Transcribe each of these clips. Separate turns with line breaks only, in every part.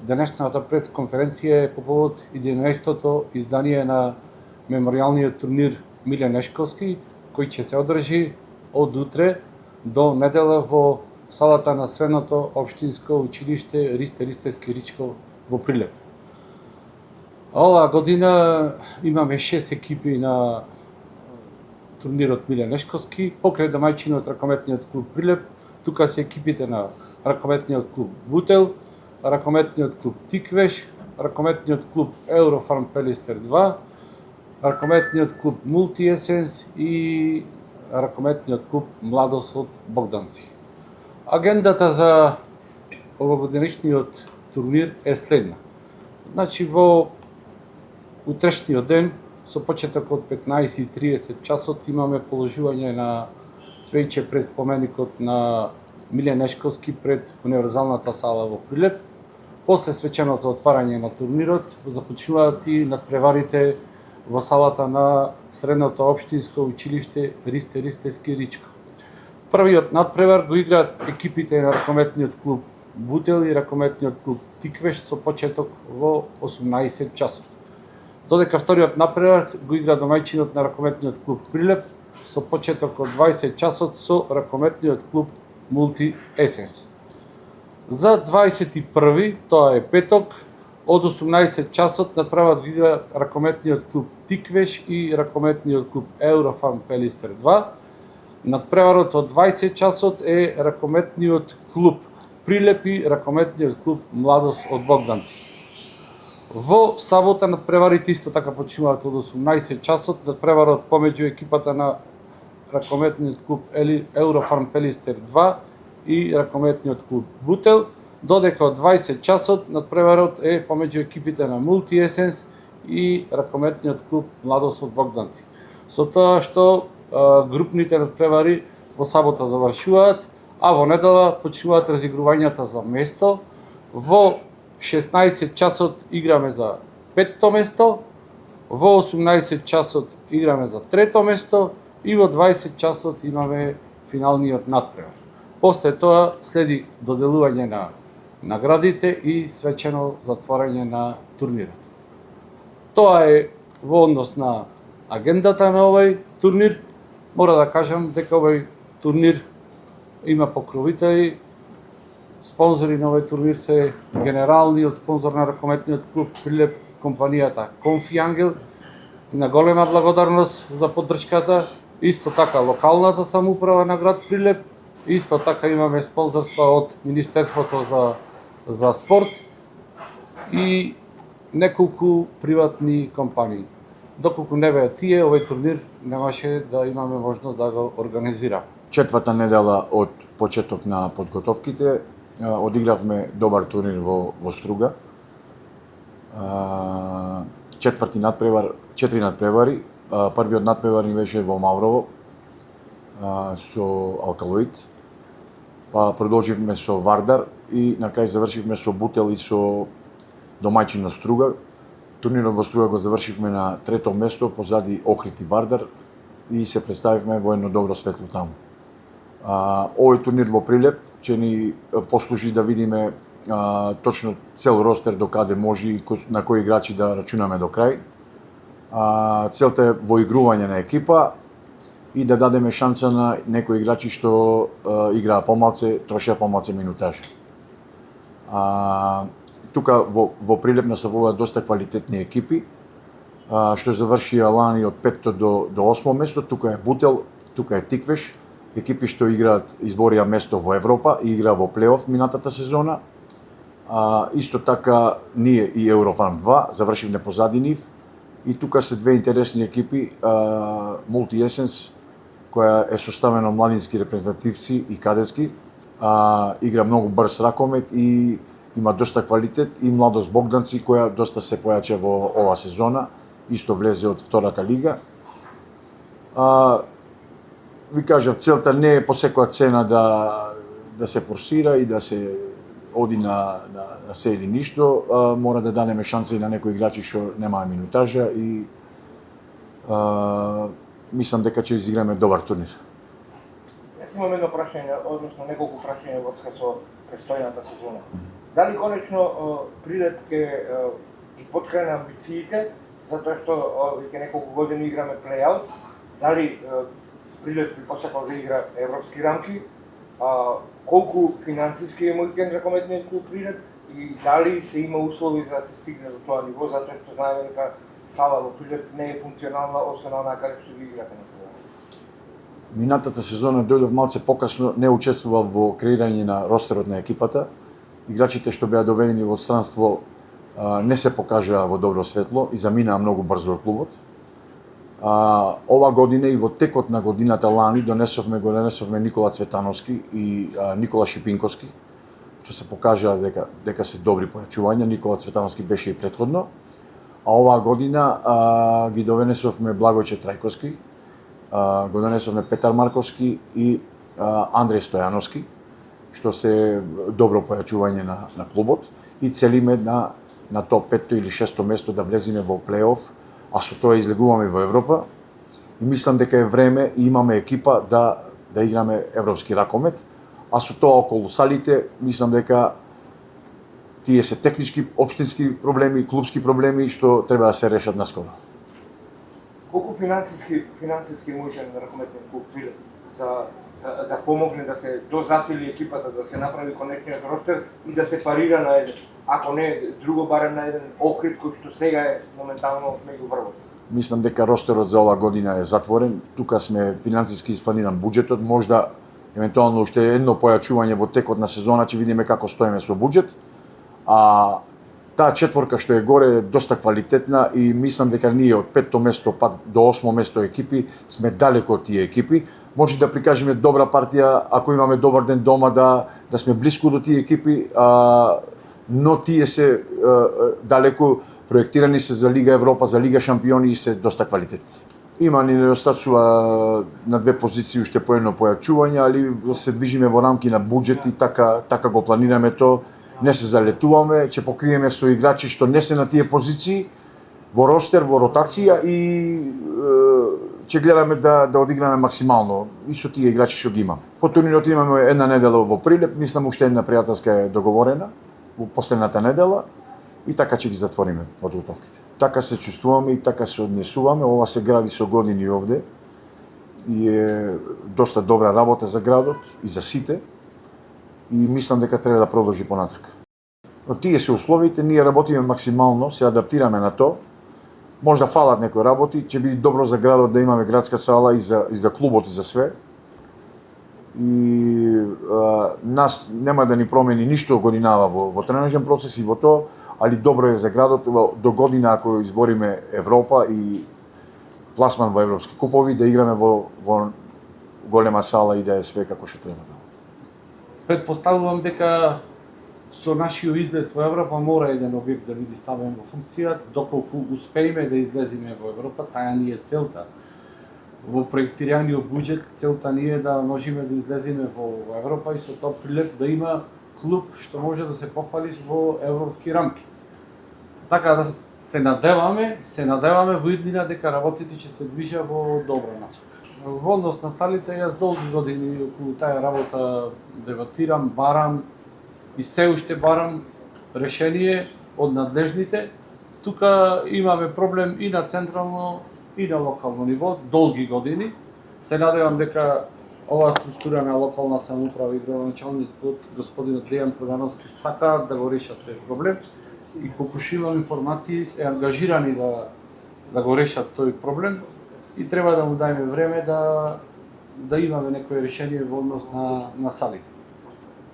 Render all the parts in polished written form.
денешната пресконференција е по повод 11-то издание на меморијалниот турнир Миле Нешковски, кој ќе се одржи од утре до недела во салата на Средното општинско училиште Ристе Ристевски Ричков во Прилеп. Оваа година имаме 6 екипи на турнирот Миле Нешковски, покрај домаќинот ракометниот клуб Прилеп. Тука се екипите на ракометниот клуб Бутел, ракометниот клуб Тиквеш, ракометниот клуб Еврофарм Пелистер 2, ракометниот клуб Мултиесенс и ракометниот клуб Младост од Богданци. Агендата за овогодишниот турнир е следна. Значи во утрешниот ден со почеток од 15:30 часот имаме положување на цвеќе пред споменикот на Миле Нешковски пред универзалната сала во Прилеп. После свеченото отварање на турнирот започнуваат и надпреварите во салата на Средното општинско училиште Ристе Ристевски Ричков. Првиот надпревар го играат екипите на ракометниот клуб Бутел и ракометниот клуб Тиквеш со почеток во 18 часот. Додека вториот надпревар го игра домаќинот на ракометниот клуб Прилеп со почеток од 20 часот со ракометниот клуб Мултиесенс. За 21-ви, тоа е петок, од 18 часот надпреварот го игра ракометниот клуб Тиквеш и ракометниот клуб Еврофарм Пелистер 2. Надпреварот од 20 часот е ракометниот клуб Прилеп и ракометниот клуб Младост од Богданци. Во сабота надпреварите исто така почнуваат од 18 часот, надпреварот помеѓу екипата на ракометниот клуб Еврофарм Пелистер 2 и ракометниот клуб Бутел, додека од 20 часот надпреварот е помеѓу екипите на Мултиесенс и ракометниот клуб Младост од Богданци. Со тоа што групните надпревари во сабота завршуваат, а во недела почнуваат разигрувањата за место. Во 16 часот играме за 5-то место, во 18 часот играме за 3-то место и во 20 часот имаме финалниот надпревар. После тоа следи доделување на наградите и свечено затворање на турнирот. Тоа е во однос на агендата на овој турнир. Мора да кажам дека овој турнир има покровители. Спонзори на овој турнир се генералниот спонзор на ракометниот клуб Прилеп, компанијата Конфи Ангел, на голема благодарност за поддршката. Исто така локалната самоуправа на град Прилеп, исто така имаме спонзорство од Министерството за спорт и неколку приватни компании. Доколку не беа тие, овој турнир немаше да имаме можност да го организираме.
Четврта недела од почеток на подготовките одигравме добар турнир во Струга. Четврти надпревар, 4 надпревари. Првиот надпревар ни беше во Маврово со Алкалоид. Па продолживме со Вардар и на крај завршивме со Бутел и со домаќинот Струга. Турнирот во Струга го завршивме на 3-то место позади Охрид и Вардар и се представивме во едно добро светло таму. Овој турнир во Прилеп ќе ни послужи да видиме точно цел ростер до каде може и на кои играчи да рачунаме до крај. Целта е во игрување на екипа и да дадеме шанса на некои играчи што играа помалце, трошеа помалце минутажа. Тука во Прилеп настапуваат доста квалитетни екипи, што завршија лани од 5-то до 8-то место. Тука е Бутел, тука е Тиквеш, екипи што играат, изборија место во Европа и игра во плейоф минатата сезона. Исто така ние и Еврофарм 2 завршивме позади нив. И тука се две интересни екипи, Мултиесенс, која е составена од младински репрезентативци и кадетски, игра многу брз ракомет и има доста квалитет, и Младост Богданци, која доста се појача во ова сезона, исто влезе од втората лига. Ви кажав, целта не е по секоја цена да се форсира и да се оди на се или ништо, мора да дадеме шанса и на некои играчи што немаа минутажа и мислам дека ќе изиграме добар турнир.
Јас имам едно прашање, односно неколку прашања во врска со престојната сезона. Дали конечно Прилеп ќе ги поткрена амбициите, затоа што веќе неколку години играме плей-аут, дали Прилеп би посакал да игра европски рамки, колку финансиски е моќен ракометниот клуб Прилеп и дали се има услови за да се стигне до тоа ниво, затоа што знаеме дека сала во Прилеп не е функционална освен онаа каде што ги играте на тоа.
Минатата сезона дојдов малце покасно, не учествував во креирање на ростерот на екипата. Играчите што беа доведени во странство не се покажаа во добро светло и заминаа многу брзо од клубот. Ова година и во текот на годината лани го донесовме Никола Цветановски и Никола Шипинковски, што се покажаа дека се добри појачувања. Никола Цветановски беше и претходно. А оваа година ги донесовме Благојче Трајковски, го донесовме Петар Марковски и Андреј Стојановски, што се добро појачување на клубот и целиме на топ 5 или 6 место да влеземе во плей-оф, а со тоа излегуваме во Европа. И мислам дека е време и имаме екипа да играме европски ракомет, а со тоа околу салите мислам дека тие се технички, општински проблеми, клубски проблеми што треба да се решат наскоро.
Колку финансиски моќен ракометниот клуб Прилеп за да помогне да се дозасили екипата, да се направи конектниот ростер и да се парира на еден, ако не друго барем на еден Охрид кој што сега е моментално меѓу врвот.
Мислам дека ростерот за оваа година е затворен. Тука сме финансиски испланиран буџетот, можда евентуално уште едно појачување во текот на сезона ќе видиме како стоиме со буџет. А таа четворка што е горе е доста квалитетна и мислам дека ние од 5-то место пак до 8-то место екипи сме далеко од тие екипи. Може да прикажеме добра партија ако имаме добар ден дома да сме блиску до тие екипи, но тие се далеко проектирани се за Лига Европа, за Лига Шампиони и се доста квалитетни. Има ни недостатсува на две позиции уште по едно појачување, али се движиме во рамки на буџет и така го планираме тоа. Не се залетуваме, ќе покриеме со играчи што не се на тие позиции, во ростер, во ротација и ќе гледаме да одиграме максимално и со тие играчи што ги имаме. По турнирот имаме една недела во Прилеп, мислам уште една пријателска е договорена во последната недела и така ќе ги затвориме подготовките. Така се чувствуваме и така се однесуваме, ова се гради со години овде и е доста добра работа за градот и за сите. И мислам дека треба да продолжи понатака. Но тие се условите, ние работиме максимално, се адаптираме на тоа. Можда фалат некои работи, ќе биде добро за градот да имаме градска сала и за клубот и за све. И нас нема да ни промени ништо годинава во тренажен процес и во тоа, али добро е за градот до година ако избориме Европа и пласман во европски купови да играме во голема сала и да е све како што треба.
Предпоставувам дека со нашиот излез во Европа мора еден објект да биде ставен во функција, доколку успееме да излеземе во Европа, таа ни е целта. Во проектираниот буџет целта ни е да можеме да излеземе во Европа и со тоа Прилеп да има клуб што може да се пофали во европски рамки. Така да се надеваме во иднина дека работите ќе се движа во добра насока. Во однос на салите, јас долги години околу таа работа дебатирам, барам и се уште барам решение од надлежните. Тука имаме проблем и на централно и на локално ниво, долги години. Се надевам дека оваа структура на локална самоуправа и градоначалникот господинот Дејан Продановски сакаат да го решат тој проблем и колку имам информации се ангажирани да го решат тој проблем. И треба да му дајме време да имаме некое решение во однос на салите.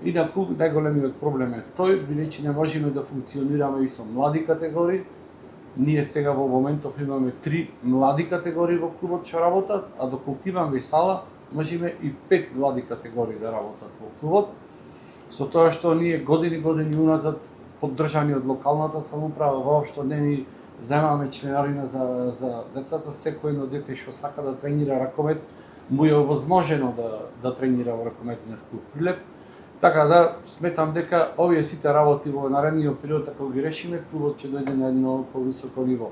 Инаку најголемиот проблем е тој, бидејќи не можеме да функционираме и со млади категории. Ние сега во моментов имаме 3 млади категории во клубот што работат, а доколку имаме и сала, можеме и 5 млади категории да работат во клубот. Со тоа што ние години уназад поддржани од локалната самоуправа воопшто не ни земаме членарина за децата, секој едно дете што сака да тренира ракомет, му е овозможено да тренира во ракометниот клуб Прилеп. Така да сметам дека овие сите работи во наредниот период ако ги решиме, клубот ќе дојде на едно повисоко ниво.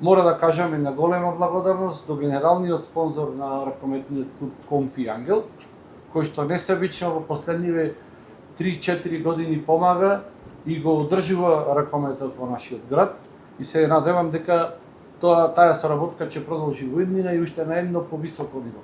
Мора да кажам една голема благодарност до генералниот спонзор на ракометниот клуб Конфи Ангел, кој што несебично во последниве 3-4 години помага и го одржува ракометот во нашиот град и се надевам дека таа соработка ќе продолжи во иднина и уште на едно повисоко ниво.